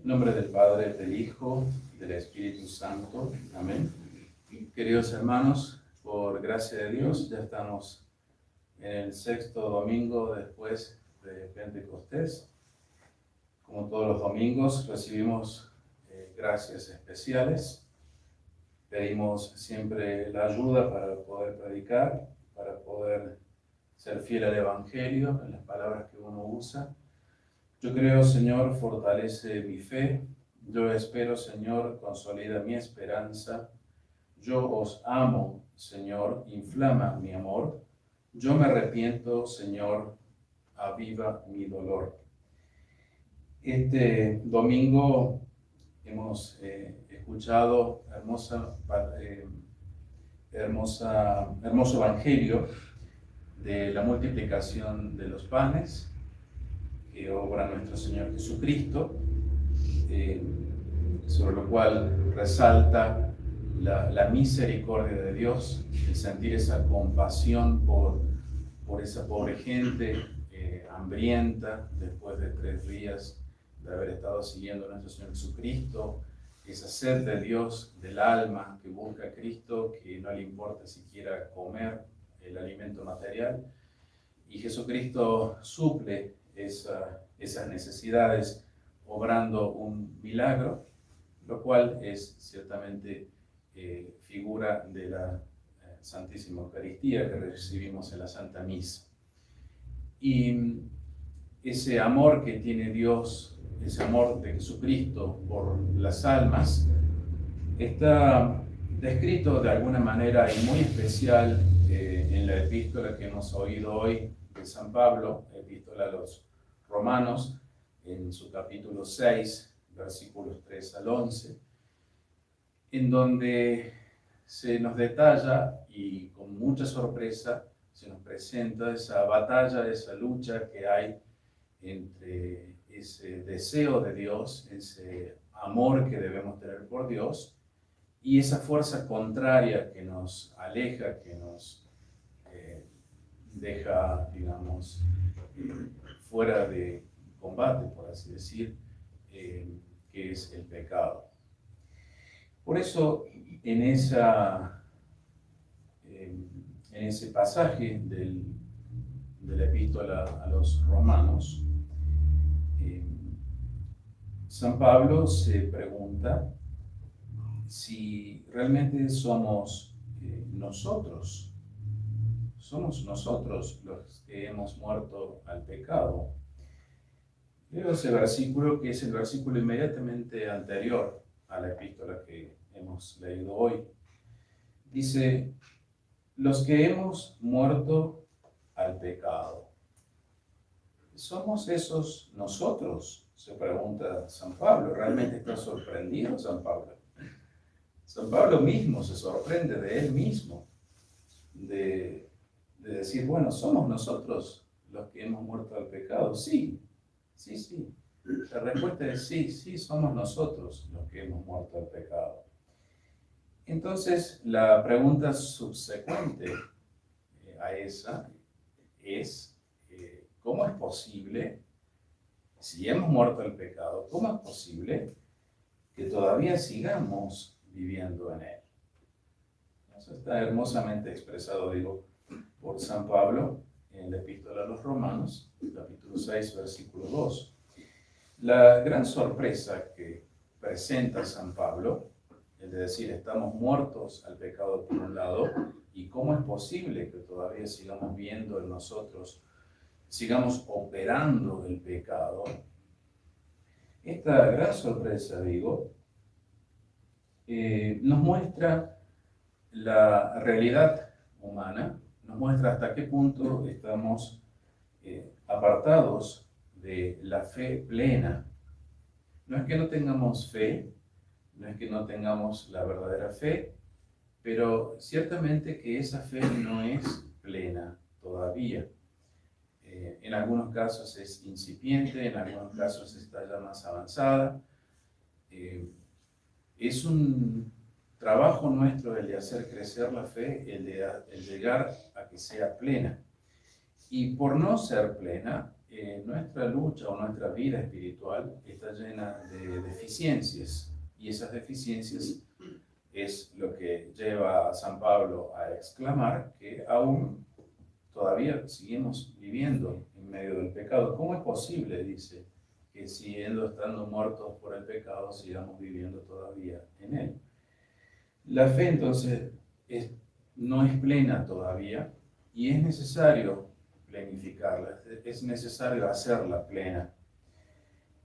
En nombre del Padre, del Hijo y del Espíritu Santo. Amén. Queridos hermanos, por gracia de Dios, ya estamos en el sexto domingo después de Pentecostés. Como todos los domingos, recibimos gracias especiales. Pedimos siempre la ayuda para poder predicar, para poder ser fiel al Evangelio, en las palabras que uno usa. Yo creo, Señor, fortalece mi fe. Yo espero, Señor, consolida mi esperanza. Yo os amo, Señor, inflama mi amor. Yo me arrepiento, Señor, aviva mi dolor. Este domingo hemos escuchado hermoso evangelio de la multiplicación de los panes que obra nuestro Señor Jesucristo, sobre lo cual resalta la misericordia de Dios, el sentir esa compasión por esa pobre gente hambrienta después de 3 días de haber estado siguiendo a nuestro Señor Jesucristo, esa sed de Dios del alma que busca a Cristo, que no le importa siquiera comer el alimento material, y Jesucristo suple esas necesidades obrando un milagro, lo cual es ciertamente figura de la Santísima Eucaristía que recibimos en la Santa Misa. Y ese amor que tiene Dios, ese amor de Jesucristo por las almas, está descrito de alguna manera y muy especial en la epístola que hemos oído hoy de San Pablo, epístola a los Romanos, en su capítulo 6, versículos 3 al 11, en donde se nos detalla y con mucha sorpresa se nos presenta esa batalla, esa lucha que hay entre ese deseo de Dios, ese amor que debemos tener por Dios, y esa fuerza contraria que nos aleja, que nos deja, digamos, fuera de combate, por así decir, que es el pecado. Por eso, en ese pasaje de la epístola a los Romanos, San Pablo se pregunta si realmente somos nosotros los que hemos muerto al pecado. Leo ese versículo, que es el versículo inmediatamente anterior a la epístola que hemos leído hoy. Dice: los que hemos muerto al pecado. ¿Somos esos nosotros?, se pregunta San Pablo. ¿Realmente está sorprendido San Pablo? San Pablo mismo se sorprende de él mismo, de decir, bueno, ¿somos nosotros los que hemos muerto al pecado? Sí. La respuesta es sí, somos nosotros los que hemos muerto al pecado. Entonces, la pregunta subsecuente a esa es, ¿cómo es posible, si hemos muerto al pecado, cómo es posible que todavía sigamos viviendo en él? Eso está hermosamente expresado, por San Pablo en la epístola a los Romanos, capítulo 6, versículo 2. La gran sorpresa que presenta San Pablo, es decir, estamos muertos al pecado por un lado, y cómo es posible que todavía sigamos viendo en nosotros, sigamos operando el pecado. Esta gran sorpresa, nos muestra la realidad humana, nos muestra hasta qué punto estamos apartados de la fe plena. No es que no tengamos fe, no es que no tengamos la verdadera fe, pero ciertamente que esa fe no es plena todavía. En algunos casos es incipiente, en algunos casos está ya más avanzada. Es un trabajo nuestro el de hacer crecer la fe, el llegar a que sea plena. Y por no ser plena, nuestra lucha o nuestra vida espiritual está llena de deficiencias, y esas deficiencias es lo que lleva a San Pablo a exclamar que aún todavía seguimos viviendo en medio del pecado. ¿Cómo es posible, dice, que estando muertos por el pecado, sigamos viviendo todavía en él? La fe entonces no es plena todavía, y es necesario planificarla, es necesario hacerla plena.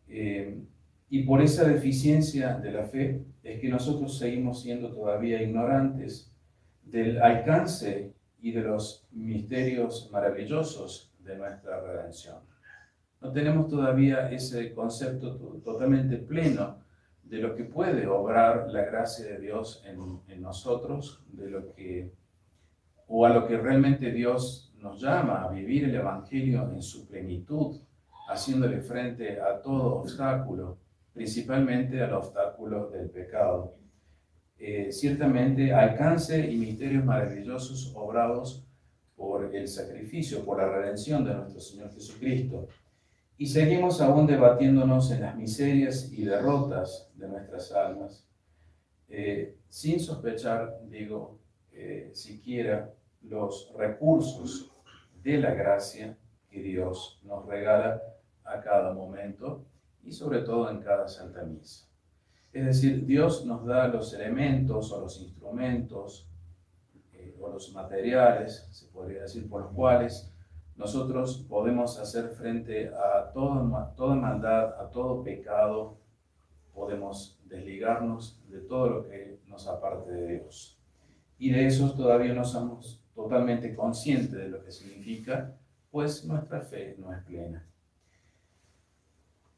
Y por esa deficiencia de la fe es que nosotros seguimos siendo todavía ignorantes del alcance y de los misterios maravillosos de nuestra redención. No tenemos todavía ese concepto totalmente pleno de lo que puede obrar la gracia de Dios en nosotros, o a lo que realmente Dios nos llama a vivir el Evangelio en su plenitud, haciéndole frente a todo obstáculo, principalmente al obstáculo del pecado. Ciertamente alcance y misterios maravillosos obrados por el sacrificio, por la redención de nuestro Señor Jesucristo. Y seguimos aún debatiéndonos en las miserias y derrotas de nuestras almas, sin sospechar, siquiera los recursos de la gracia que Dios nos regala a cada momento y sobre todo en cada Santa Misa. Es decir, Dios nos da los elementos o los instrumentos o los materiales, se podría decir, por los cuales nosotros podemos hacer frente a toda maldad, a todo pecado, podemos desligarnos de todo lo que nos aparte de Dios. Y de eso todavía no somos totalmente conscientes de lo que significa, pues nuestra fe no es plena.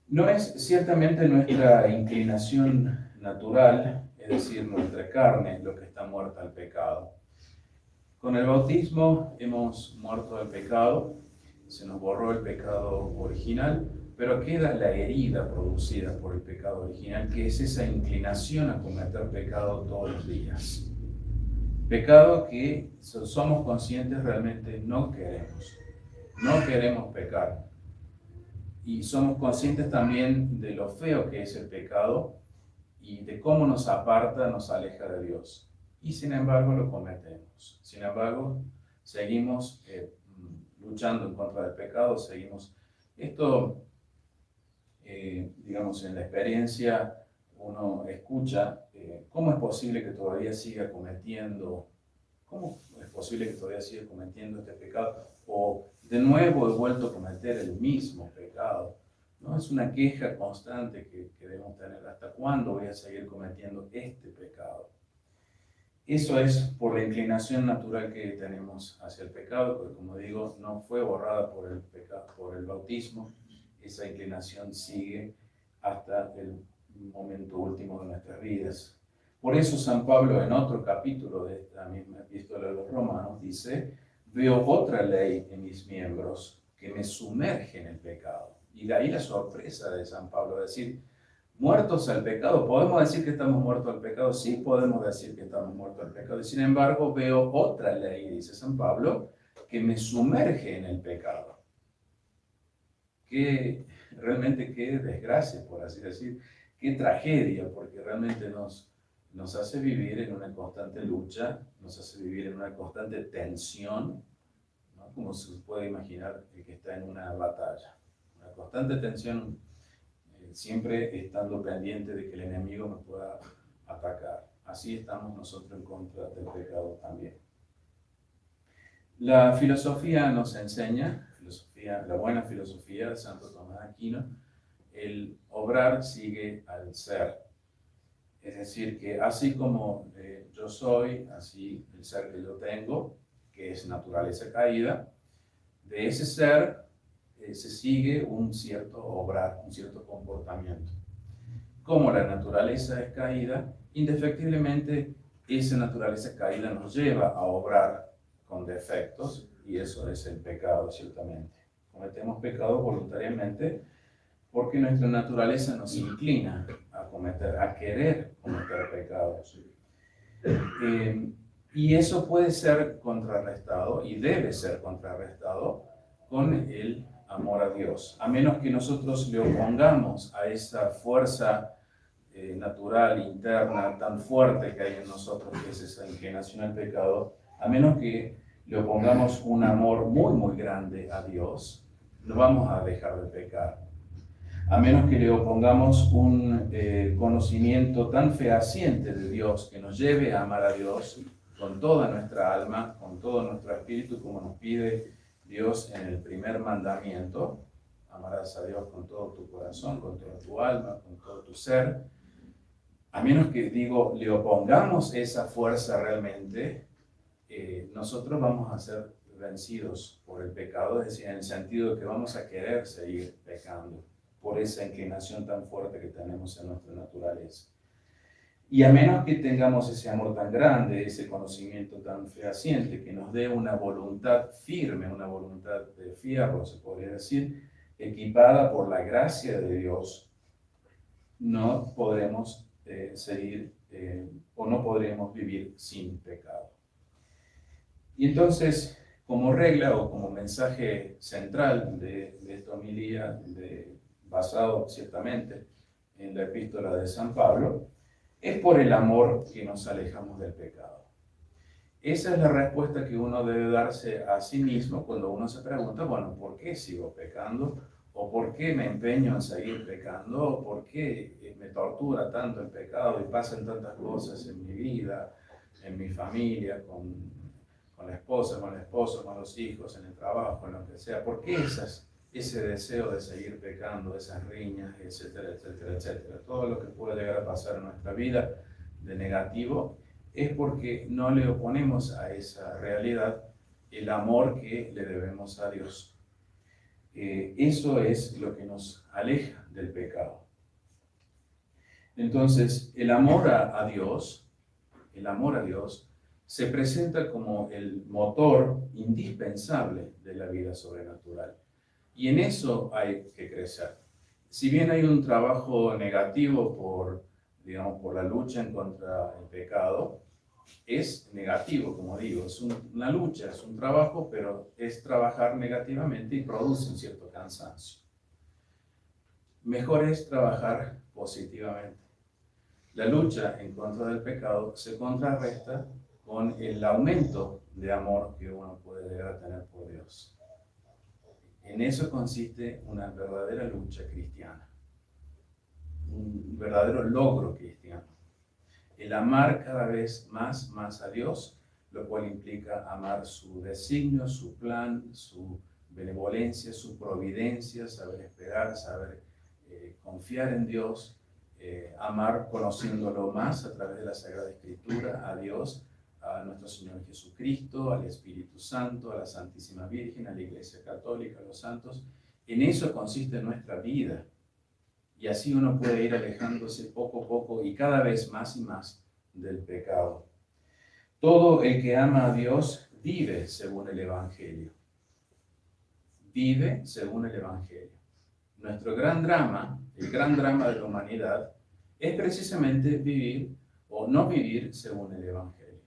No es ciertamente nuestra inclinación natural, es decir, nuestra carne, lo que está muerta al pecado. Con el bautismo hemos muerto al pecado, se nos borró el pecado original, pero queda la herida producida por el pecado original, que es esa inclinación a cometer pecado todos los días. Pecado que somos conscientes realmente no queremos pecar. Y somos conscientes también de lo feo que es el pecado y de cómo nos aparta, nos aleja de Dios. Y sin embargo lo cometemos. Sin embargo, seguimos luchando en contra del pecado, seguimos. Esto, en la experiencia uno escucha cómo es posible que todavía siga cometiendo, este pecado, o de nuevo he vuelto a cometer el mismo pecado. ¿No? Es una queja constante que debemos tener. ¿Hasta cuándo voy a seguir cometiendo este pecado? Eso es por la inclinación natural que tenemos hacia el pecado, porque como digo, no fue borrada por el bautismo. Esa inclinación sigue hasta el momento último de nuestras vidas. Por eso San Pablo, en otro capítulo de esta misma epístola de los Romanos, dice: veo otra ley en mis miembros que me sumerge en el pecado. Y de ahí la sorpresa de San Pablo, decir, muertos al pecado. ¿Podemos decir que estamos muertos al pecado? Sí, podemos decir que estamos muertos al pecado. Y sin embargo, veo otra ley, dice San Pablo, que me sumerge en el pecado. Realmente qué desgracia, por así decir, qué tragedia, porque realmente nos hace vivir en una constante lucha, nos hace vivir en una constante tensión, ¿no? Como se puede imaginar el que está en una batalla. Una constante tensión, siempre estando pendiente de que el enemigo me pueda atacar. Así estamos nosotros en contra del pecado también. La filosofía nos enseña, la buena filosofía de Santo Tomás de Aquino, el obrar sigue al ser. Es decir, que así como yo soy, así el ser que yo tengo, que es naturaleza caída, de ese ser se sigue un cierto obrar, un cierto comportamiento. Como la naturaleza es caída, indefectiblemente esa naturaleza caída nos lleva a obrar con defectos, y eso es el pecado, ciertamente. Cometemos pecado voluntariamente porque nuestra naturaleza nos inclina a querer cometer pecados. Y eso puede ser contrarrestado y debe ser contrarrestado con el amor a Dios, a menos que nosotros le opongamos a esa fuerza natural, interna, tan fuerte que hay en nosotros, que es esa inclinación al pecado, a menos que le opongamos un amor muy, muy grande a Dios, no vamos a dejar de pecar. A menos que le opongamos un conocimiento tan fehaciente de Dios que nos lleve a amar a Dios con toda nuestra alma, con todo nuestro espíritu, como nos pide Dios en el primer mandamiento. Amarás a Dios con todo tu corazón, con toda tu alma, con todo tu ser. A menos que, le opongamos esa fuerza realmente, nosotros vamos a ser vencidos por el pecado, es decir, en el sentido de que vamos a querer seguir pecando por esa inclinación tan fuerte que tenemos en nuestra naturaleza. Y a menos que tengamos ese amor tan grande, ese conocimiento tan fehaciente, que nos dé una voluntad firme, una voluntad de fierro, se podría decir, equipada por la gracia de Dios, no podremos seguir o no podremos vivir sin pecado. Y entonces, como regla o como mensaje central de esta homilía, basado ciertamente en la epístola de San Pablo, es por el amor que nos alejamos del pecado. Esa es la respuesta que uno debe darse a sí mismo cuando uno se pregunta, bueno, ¿por qué sigo pecando? ¿O por qué me empeño en seguir pecando? ¿O por qué me tortura tanto el pecado y pasan tantas cosas en mi vida, en mi familia, con la esposa, con el esposo, con los hijos, en el trabajo, en lo que sea? ¿Por qué ese deseo de seguir pecando, esas riñas, etcétera, etcétera, etcétera? Todo lo que puede llegar a pasar en nuestra vida de negativo es porque no le oponemos a esa realidad el amor que le debemos a Dios. Eso es lo que nos aleja del pecado. Entonces, el amor a Dios se presenta como el motor indispensable de la vida sobrenatural. Y en eso hay que crecer. Si bien hay un trabajo negativo por la lucha en contra del pecado, es negativo, como digo, es una lucha, es un trabajo, pero es trabajar negativamente y produce un cierto cansancio. Mejor es trabajar positivamente. La lucha en contra del pecado se contrarresta con el aumento de amor que uno puede llegar a tener por Dios. En eso consiste una verdadera lucha cristiana, un verdadero logro cristiano. El amar cada vez más a Dios, lo cual implica amar su designio, su plan, su benevolencia, su providencia, saber esperar, saber confiar en Dios, amar conociéndolo más a través de la Sagrada Escritura, a Dios, a nuestro Señor Jesucristo, al Espíritu Santo, a la Santísima Virgen, a la Iglesia Católica, a los santos. En eso consiste nuestra vida. Y así uno puede ir alejándose poco a poco y cada vez más y más del pecado. Todo el que ama a Dios vive según el Evangelio. Vive según el Evangelio. Nuestro gran drama, el gran drama de la humanidad, es precisamente vivir o no vivir según el Evangelio.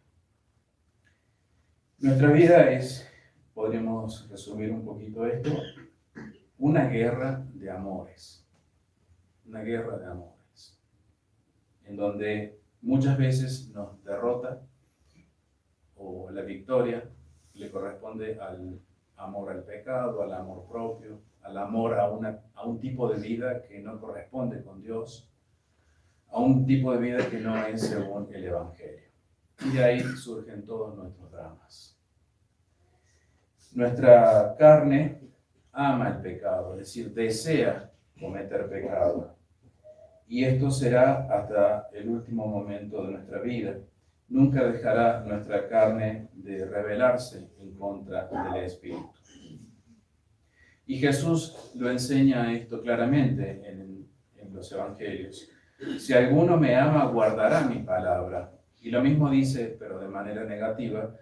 Nuestra vida es, podríamos resumir un poquito esto, una guerra de amores. Una guerra de amores, en donde muchas veces nos derrota o la victoria le corresponde al amor al pecado, al amor propio, al amor a un tipo de vida que no corresponde con Dios, a un tipo de vida que no es según el Evangelio. Y de ahí surgen todos nuestros dramas. Nuestra carne ama el pecado, es decir, desea cometer pecado. Y esto será hasta el último momento de nuestra vida. Nunca dejará nuestra carne de rebelarse en contra del Espíritu. Y Jesús lo enseña esto claramente en los Evangelios. Si alguno me ama, guardará mi palabra. Y lo mismo dice, pero de manera negativa,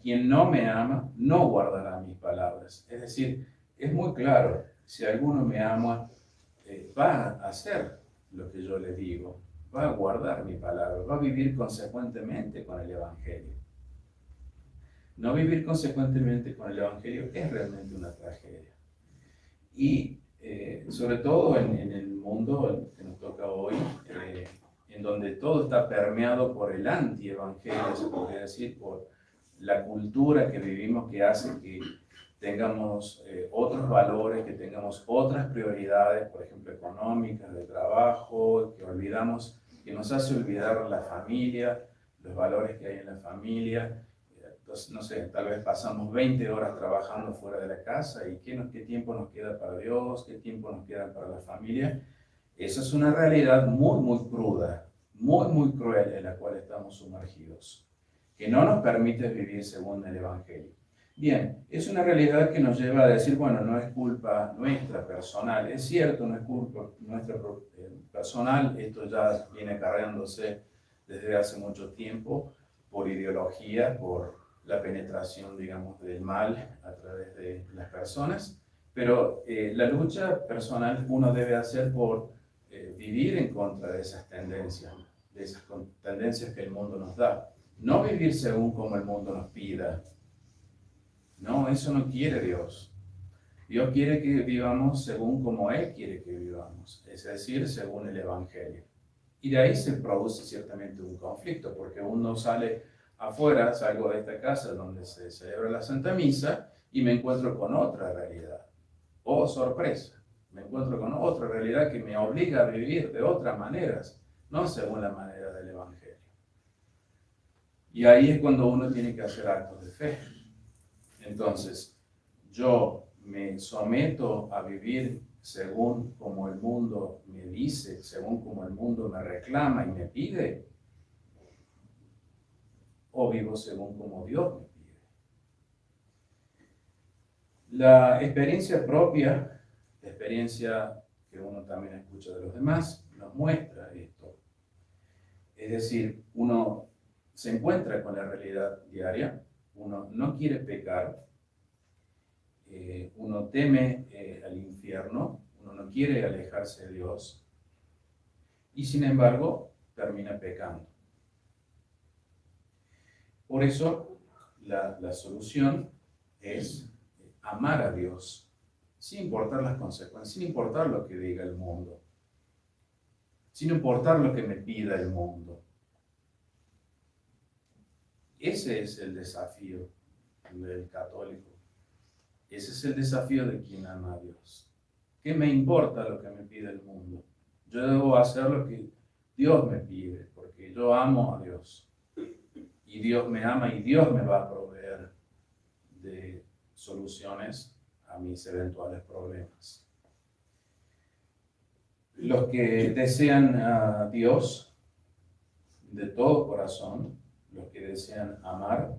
quien no me ama, no guardará mis palabras. Es decir, es muy claro, si alguno me ama, va a hacer lo que yo le digo, va a guardar mi palabra, va a vivir consecuentemente con el Evangelio. No vivir consecuentemente con el Evangelio es realmente una tragedia. Y sobre todo en el mundo que nos toca hoy, en donde todo está permeado por el anti-evangelio, se podría decir, por la cultura que vivimos que hace que tengamos otros valores, que tengamos otras prioridades, por ejemplo, económicas, de trabajo, que nos hace olvidar la familia, los valores que hay en la familia. Entonces, no sé, tal vez pasamos 20 horas trabajando fuera de la casa y ¿qué tiempo nos queda para Dios? ¿Qué tiempo nos queda para la familia? Esa es una realidad muy, muy cruda, muy, muy cruel en la cual estamos sumergidos, que no nos permite vivir según el Evangelio. Bien, es una realidad que nos lleva a decir, bueno, no es culpa nuestra personal. Es cierto, no es culpa nuestra personal, esto ya viene acarreándose desde hace mucho tiempo por ideología, por la penetración, digamos, del mal a través de las personas, pero la lucha personal uno debe hacer por vivir en contra de esas tendencias que el mundo nos da. No vivir según como el mundo nos pida. No, eso no quiere Dios. Dios quiere que vivamos según como Él quiere que vivamos, es decir, según el Evangelio. Y de ahí se produce ciertamente un conflicto, porque uno sale afuera, salgo de esta casa donde se celebra la Santa Misa y me encuentro con otra realidad. Oh, sorpresa, me encuentro con otra realidad que me obliga a vivir de otras maneras, no según la manera del Evangelio. Y ahí es cuando uno tiene que hacer actos de fe. Entonces, yo me someto a vivir según como el mundo me dice, según como el mundo me reclama y me pide, o vivo según como Dios me pide. La experiencia propia, la experiencia que uno también escucha de los demás, nos muestra esto. Es decir, uno se encuentra con la realidad diaria, uno no quiere pecar, uno teme al infierno, uno no quiere alejarse de Dios y sin embargo termina pecando. Por eso la solución es amar a Dios sin importar las consecuencias, sin importar lo que diga el mundo, sin importar lo que me pida el mundo. Ese es el desafío del católico. Ese es el desafío de quien ama a Dios. ¿Qué me importa lo que me pide el mundo? Yo debo hacer lo que Dios me pide, porque yo amo a Dios. Y Dios me ama y Dios me va a proveer de soluciones a mis eventuales problemas. Los que desean a Dios de todo corazón, los que desean amar,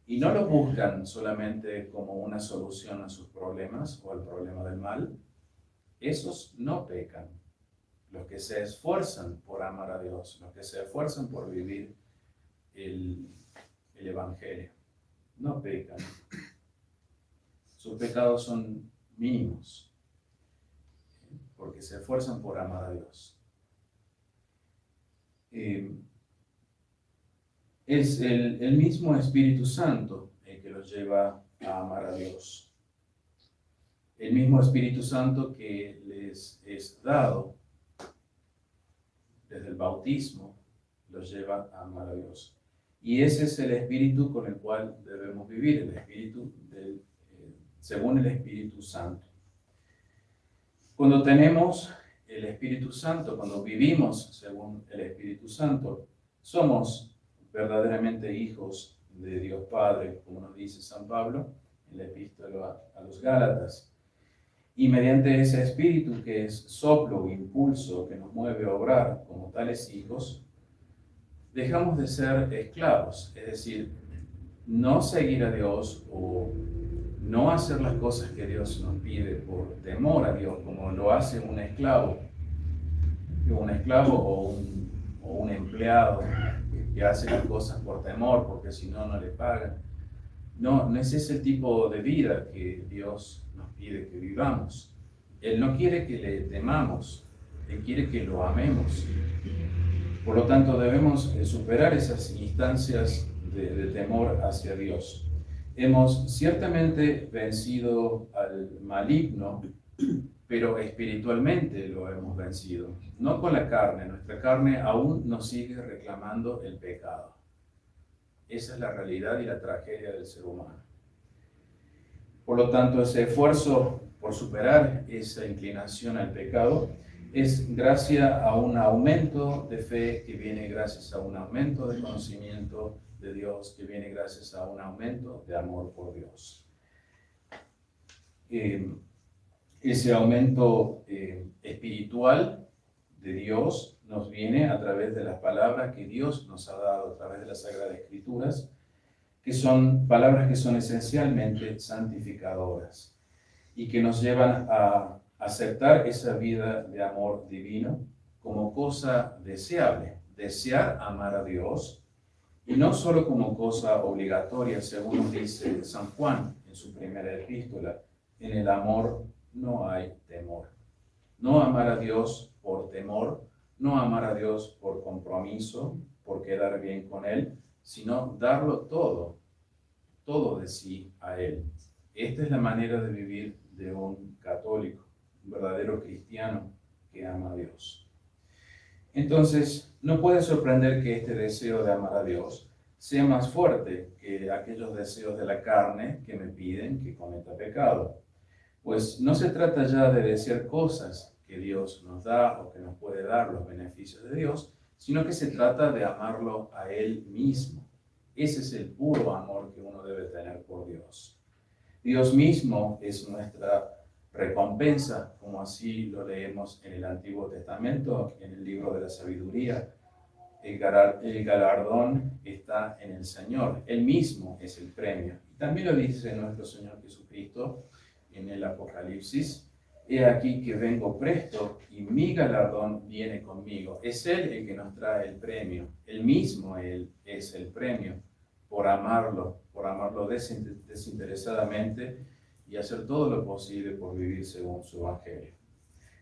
y no lo buscan solamente como una solución a sus problemas o al problema del mal, esos no pecan. Los que se esfuerzan por amar a Dios, los que se esfuerzan por vivir el Evangelio, no pecan. Sus pecados son mínimos, porque se esfuerzan por amar a Dios. Es el mismo Espíritu Santo el que los lleva a amar a Dios. El mismo Espíritu Santo que les es dado desde el bautismo los lleva a amar a Dios. Y ese es el Espíritu con el cual debemos vivir, el Espíritu según el Espíritu Santo. Cuando tenemos el Espíritu Santo, cuando vivimos según el Espíritu Santo, somos verdaderamente hijos de Dios Padre, como nos dice San Pablo en la epístola a los Gálatas. Y mediante ese espíritu que es soplo o impulso que nos mueve a obrar como tales hijos, dejamos de ser esclavos, es decir, no seguir a Dios o no hacer las cosas que Dios nos pide por temor a Dios, como lo hace un esclavo o un empleado que hace las cosas por temor, porque si no, no le pagan. No es ese tipo de vida que Dios nos pide que vivamos. Él no quiere que le temamos, Él quiere que lo amemos. Por lo tanto, debemos superar esas instancias de temor hacia Dios. Hemos ciertamente vencido al maligno, pero espiritualmente lo hemos vencido. No con la carne. Nuestra carne aún nos sigue reclamando el pecado. Esa es la realidad y la tragedia del ser humano. Por lo tanto, ese esfuerzo por superar esa inclinación al pecado es gracias a un aumento de fe que viene gracias a un aumento de conocimiento de Dios, que viene gracias a un aumento de amor por Dios. Ese aumento espiritual de Dios nos viene a través de las palabras que Dios nos ha dado, a través de las Sagradas Escrituras, que son palabras que son esencialmente santificadoras y que nos llevan a aceptar esa vida de amor divino como cosa deseable, desear amar a Dios, y no solo como cosa obligatoria, según nos dice San Juan en su primera epístola: en el amor no hay temor. No amar a Dios por temor, no amar a Dios por compromiso, por quedar bien con Él, sino darlo todo de sí a Él. Esta es la manera de vivir de un católico, un verdadero cristiano que ama a Dios. Entonces, no puede sorprender que este deseo de amar a Dios sea más fuerte que aquellos deseos de la carne que me piden que cometa pecado. Pues no se trata ya de desear cosas que Dios nos da o que nos puede dar los beneficios de Dios, sino que se trata de amarlo a Él mismo. Ese es el puro amor que uno debe tener por Dios. Dios mismo es nuestra recompensa, como así lo leemos en el Antiguo Testamento, en el libro de la sabiduría. El galardón está en el Señor. Él mismo es el premio. Y también lo dice nuestro Señor Jesucristo en el Apocalipsis: he aquí que vengo presto y mi galardón viene conmigo. Es Él el que nos trae el premio. Él mismo Él es el premio por amarlo desinteresadamente y hacer todo lo posible por vivir según su evangelio.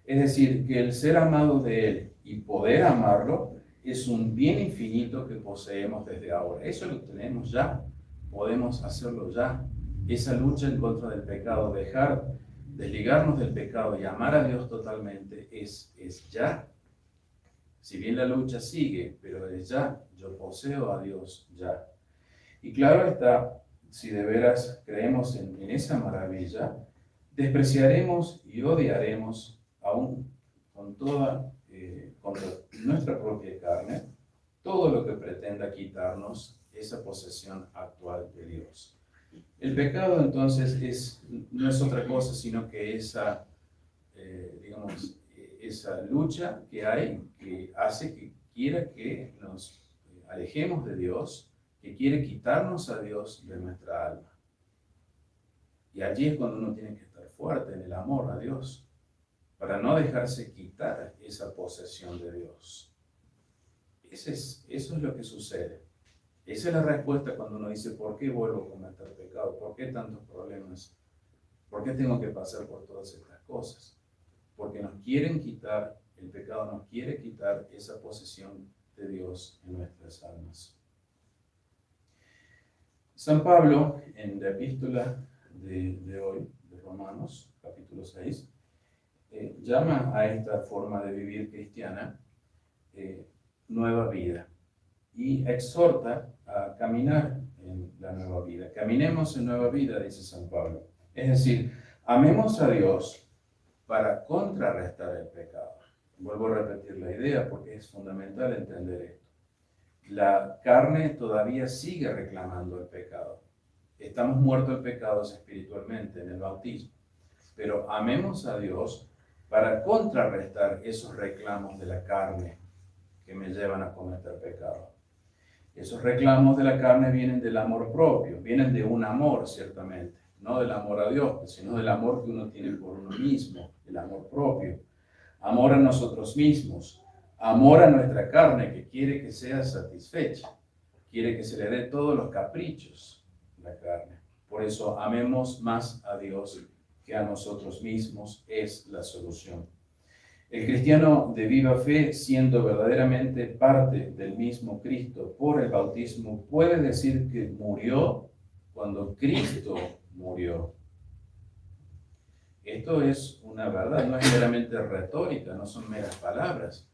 Es decir, que el ser amado de Él y poder amarlo es un bien infinito que poseemos desde ahora. Eso lo tenemos ya, podemos hacerlo ya. Esa lucha en contra del pecado, desligarnos del pecado y amar a Dios totalmente es ya. Si bien la lucha sigue, pero es ya. Yo poseo a Dios ya. Y claro está, si de veras creemos en esa maravilla, despreciaremos y odiaremos aún contra nuestra propia carne todo lo que pretenda quitarnos esa posesión actual de Dios. El pecado entonces no es otra cosa sino que esa lucha que hay, que hace que quiera que nos alejemos de Dios, que quiere quitarnos a Dios de nuestra alma. Y allí es cuando uno tiene que estar fuerte en el amor a Dios, para no dejarse quitar esa posesión de Dios. Eso es lo que sucede. Esa es la respuesta cuando uno dice: ¿por qué vuelvo a cometer pecado? ¿Por qué tantos problemas? ¿Por qué tengo que pasar por todas estas cosas? Porque nos quieren quitar, el pecado nos quiere quitar esa posesión de Dios en nuestras almas. San Pablo, en la epístola de hoy, de Romanos, capítulo 6, llama a esta forma de vivir cristiana nueva vida y exhorta a caminar en la nueva vida. Caminemos en nueva vida, dice San Pablo. Es decir, amemos a Dios para contrarrestar el pecado. Vuelvo a repetir la idea porque es fundamental entender esto. La carne todavía sigue reclamando el pecado. Estamos muertos al pecado espiritualmente en el bautismo, pero amemos a Dios para contrarrestar esos reclamos de la carne que me llevan a cometer pecado. Esos reclamos de la carne vienen del amor propio, vienen de un amor ciertamente, no del amor a Dios, sino del amor que uno tiene por uno mismo, el amor propio, amor a nosotros mismos, amor a nuestra carne que quiere que sea satisfecha, quiere que se le dé todos los caprichos de la carne. Por eso amemos más a Dios que a nosotros mismos, es la solución. El cristiano de viva fe, siendo verdaderamente parte del mismo Cristo por el bautismo, puede decir que murió cuando Cristo murió. Esto es una verdad, no es meramente retórica, no son meras palabras.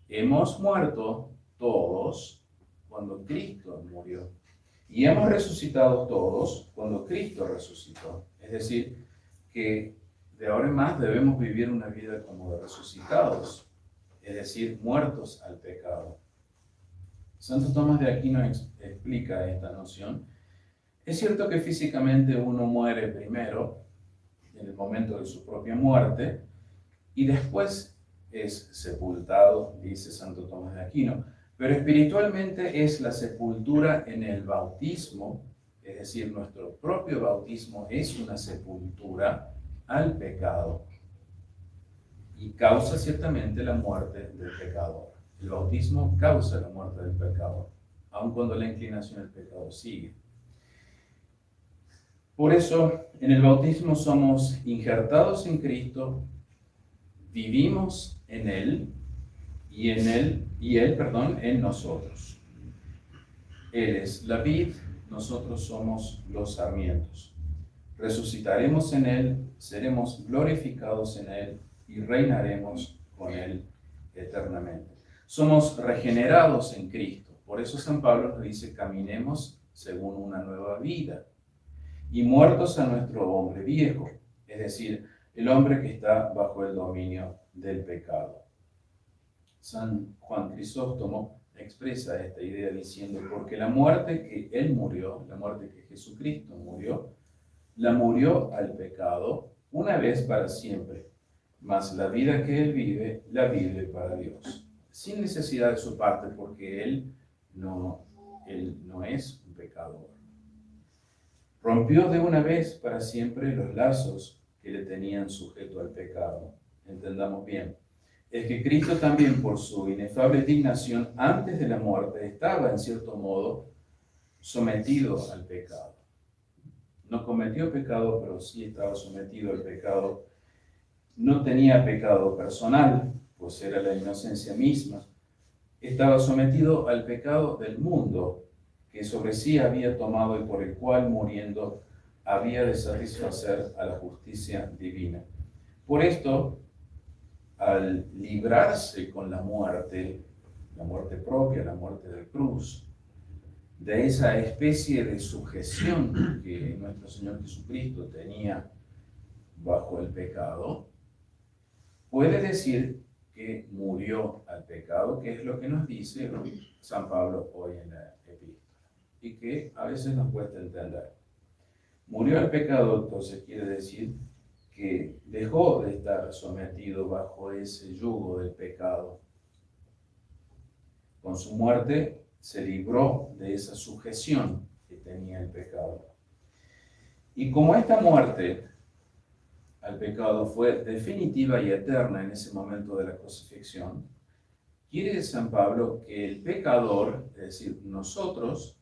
Hemos muerto todos cuando Cristo murió. Y hemos resucitado todos cuando Cristo resucitó. Es decir, que de ahora en más debemos vivir una vida como de resucitados, es decir, muertos al pecado. Santo Tomás de Aquino explica esta noción. Es cierto que físicamente uno muere primero, en el momento de su propia muerte, y después es sepultado, dice Santo Tomás de Aquino, pero espiritualmente es la sepultura en el bautismo, es decir, nuestro propio bautismo es una sepultura al pecado y causa ciertamente la muerte del pecador. El bautismo causa la muerte del pecador, aun cuando la inclinación al pecado sigue. Por eso, en el bautismo somos injertados en Cristo, vivimos en Él y Él en nosotros. Él es la vid, nosotros somos los sarmientos. Resucitaremos en Él, seremos glorificados en Él y reinaremos con Él eternamente. Somos regenerados en Cristo. Por eso San Pablo nos dice, caminemos según una nueva vida. Y muertos a nuestro hombre viejo, es decir, el hombre que está bajo el dominio del pecado. San Juan Crisóstomo expresa esta idea diciendo, porque la muerte que Él murió, la muerte que Jesucristo murió, la murió al pecado una vez para siempre, mas la vida que Él vive, la vive para Dios, sin necesidad de su parte, porque Él no es un pecador. Rompió de una vez para siempre los lazos que le tenían sujeto al pecado. Entendamos bien. Es que Cristo también, por su inefable dignación antes de la muerte, estaba en cierto modo sometido al pecado. No cometió pecado, pero sí estaba sometido al pecado. No tenía pecado personal, pues era la inocencia misma. Estaba sometido al pecado del mundo, que sobre sí había tomado y por el cual, muriendo, había de satisfacer a la justicia divina. Por esto, al librarse con la muerte propia, la muerte de cruz, de esa especie de sujeción que nuestro Señor Jesucristo tenía bajo el pecado, puede decir que murió al pecado, que es lo que nos dice San Pablo hoy en la epístola, y que a veces nos cuesta entender. Murió al pecado, entonces quiere decir que dejó de estar sometido bajo ese yugo del pecado. Con su muerte se libró de esa sujeción que tenía el pecado. Y como esta muerte al pecado fue definitiva y eterna en ese momento de la crucifixión, quiere San Pablo que el pecador, es decir, nosotros,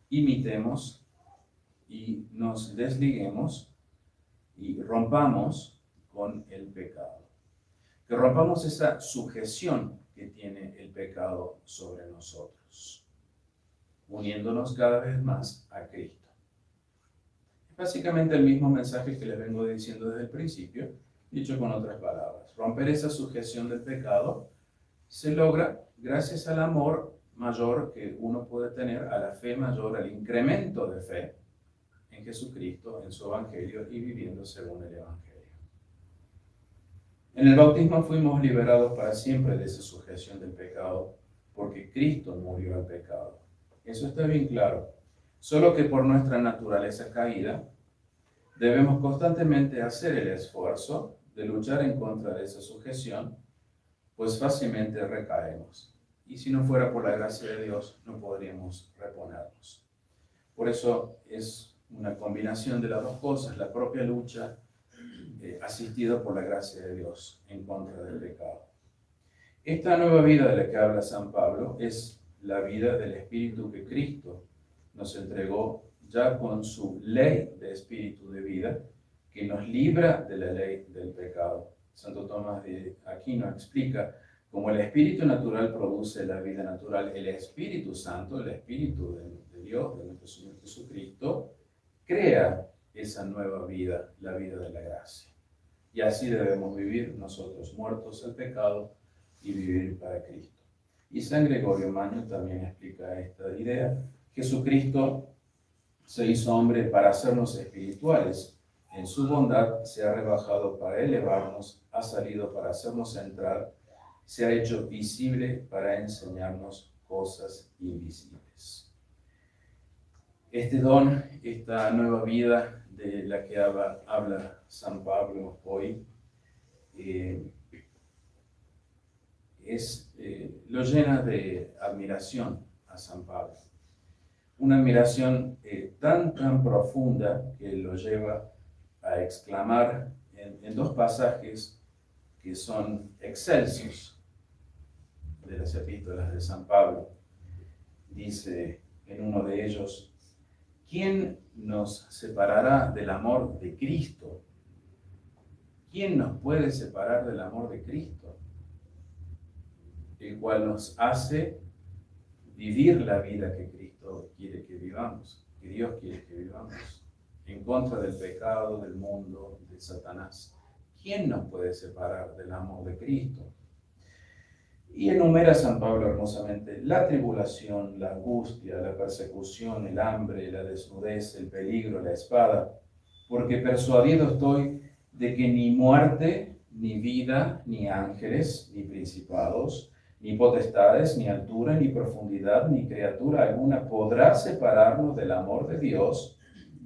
imitemos y nos desliguemos y rompamos con el pecado. Que rompamos esa sujeción que tiene el pecado sobre nosotros, uniéndonos cada vez más a Cristo. Es básicamente el mismo mensaje que les vengo diciendo desde el principio, dicho con otras palabras. Romper esa sujeción del pecado se logra gracias al amor mayor que uno puede tener, a la fe mayor, al incremento de fe en Jesucristo, en su Evangelio y viviendo según el Evangelio. En el bautismo fuimos liberados para siempre de esa sujeción del pecado, porque Cristo murió al pecado. Eso está bien claro. Solo que por nuestra naturaleza caída, debemos constantemente hacer el esfuerzo de luchar en contra de esa sujeción, pues fácilmente recaemos. Y si no fuera por la gracia de Dios, no podríamos reponernos. Por eso es una combinación de las dos cosas, la propia lucha asistida por la gracia de Dios en contra del pecado. Esta nueva vida de la que habla San Pablo es la vida del Espíritu que Cristo nos entregó ya con su ley de espíritu de vida, que nos libra de la ley del pecado. Santo Tomás de Aquino explica cómo el espíritu natural produce la vida natural, el Espíritu Santo, el Espíritu de Dios, de nuestro Señor Jesucristo, crea esa nueva vida, la vida de la gracia. Y así debemos vivir nosotros, muertos al pecado, y vivir para Cristo. Y San Gregorio Magno también explica esta idea. Jesucristo se hizo hombre para hacernos espirituales. En su bondad se ha rebajado para elevarnos, ha salido para hacernos entrar, se ha hecho visible para enseñarnos cosas invisibles. Este don, esta nueva vida de la que habla San Pablo hoy, lo llena de admiración a San Pablo. Una admiración tan profunda que lo lleva a exclamar en dos pasajes que son excelsos de las epístolas de San Pablo. Dice en uno de ellos: ¿quién nos separará del amor de Cristo? ¿Quién nos puede separar del amor de Cristo? El cual nos hace vivir la vida que Cristo quiere que vivamos, que Dios quiere que vivamos, en contra del pecado, del mundo, de Satanás. ¿Quién nos puede separar del amor de Cristo? Y enumera San Pablo hermosamente la tribulación, la angustia, la persecución, el hambre, la desnudez, el peligro, la espada, porque persuadido estoy de que ni muerte, ni vida, ni ángeles, ni principados, ni potestades, ni altura, ni profundidad, ni criatura alguna podrá separarnos del amor de Dios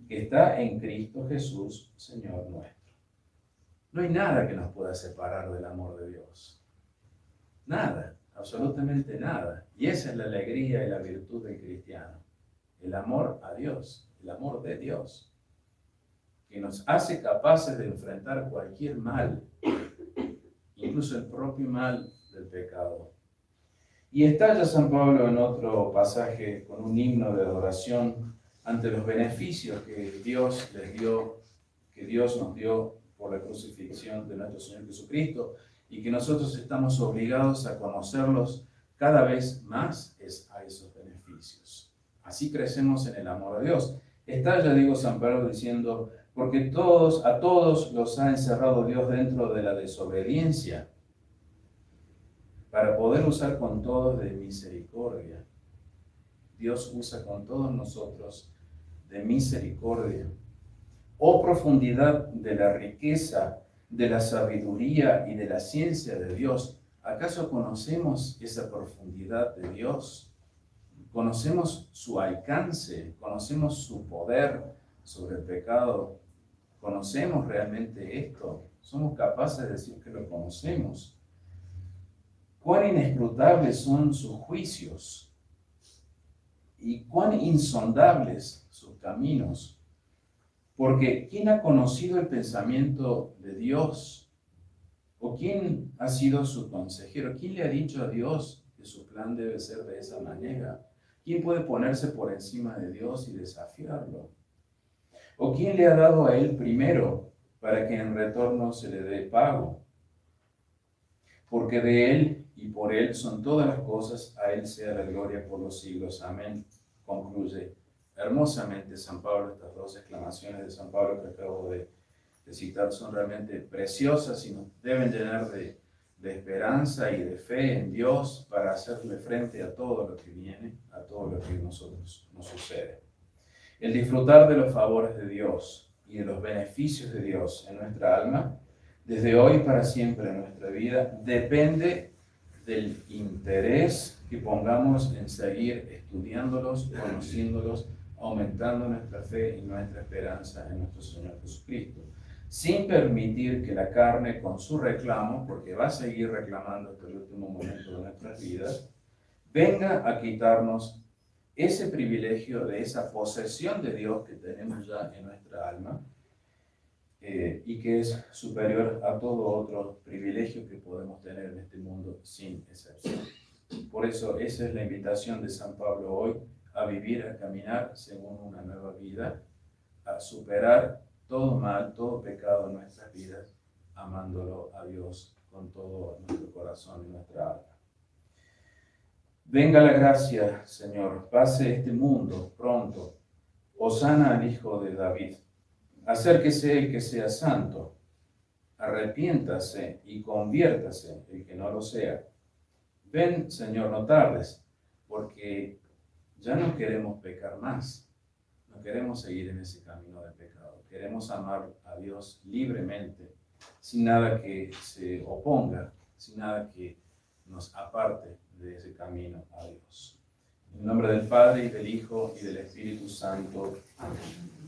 que está en Cristo Jesús, Señor nuestro. No hay nada que nos pueda separar del amor de Dios. Nada, absolutamente nada. Y esa es la alegría y la virtud del cristiano. El amor a Dios, el amor de Dios, que nos hace capaces de enfrentar cualquier mal, incluso el propio mal del pecado. Y estalla San Pablo en otro pasaje con un himno de adoración ante los beneficios que Dios les dio, que Dios nos dio por la crucifixión de nuestro Señor Jesucristo, y que nosotros estamos obligados a conocerlos cada vez más a esos beneficios. Así crecemos en el amor a Dios. Estalla, digo, San Pablo diciendo: porque a todos los ha encerrado Dios dentro de la desobediencia, para poder usar con todos de misericordia. Dios usa con todos nosotros de misericordia. Oh profundidad de la riqueza, de la sabiduría y de la ciencia de Dios. ¿Acaso conocemos esa profundidad de Dios? ¿Conocemos su alcance? ¿Conocemos su poder sobre el pecado? ¿Conocemos realmente esto? ¿Somos capaces de decir que lo conocemos? ¿Cuán inescrutables son sus juicios? ¿Y cuán insondables sus caminos? Porque ¿quién ha conocido el pensamiento de Dios? ¿O quién ha sido su consejero? ¿Quién le ha dicho a Dios que su plan debe ser de esa manera? ¿Quién puede ponerse por encima de Dios y desafiarlo? ¿O quién le ha dado a él primero para que en retorno se le dé pago? Porque de él y por él son todas las cosas, a él sea la gloria por los siglos. Amén. Concluye hermosamente San Pablo. Estas dos exclamaciones de San Pablo que acabo de citar son realmente preciosas y nos deben llenar de esperanza y de fe en Dios para hacerle frente a todo lo que viene, a todo lo que a nosotros nos sucede. El disfrutar de los favores de Dios y de los beneficios de Dios en nuestra alma, desde hoy para siempre en nuestra vida, depende del interés que pongamos en seguir estudiándolos, conociéndolos, aumentando nuestra fe y nuestra esperanza en nuestro Señor Jesucristo, sin permitir que la carne con su reclamo, porque va a seguir reclamando hasta el último momento de nuestras vidas, venga a quitarnos ese privilegio de esa posesión de Dios que tenemos ya en nuestra alma, y que es superior a todo otro privilegio que podemos tener en este mundo sin excepción. Por eso esa es la invitación de San Pablo hoy, a vivir, a caminar según una nueva vida, a superar todo mal, todo pecado en nuestras vidas, amándolo a Dios con todo nuestro corazón y nuestra alma. Venga la gracia, Señor, pase este mundo pronto. Hosana al Hijo de David. Acérquese el que sea santo. Arrepiéntase y conviértase el que no lo sea. Ven, Señor, no tardes, porque ya no queremos pecar más. No queremos seguir en ese camino de pecado. Queremos amar a Dios libremente, sin nada que se oponga, sin nada que nos aparte de ese camino a Dios. En el nombre del Padre, y del Hijo, y del Espíritu Santo. Amén.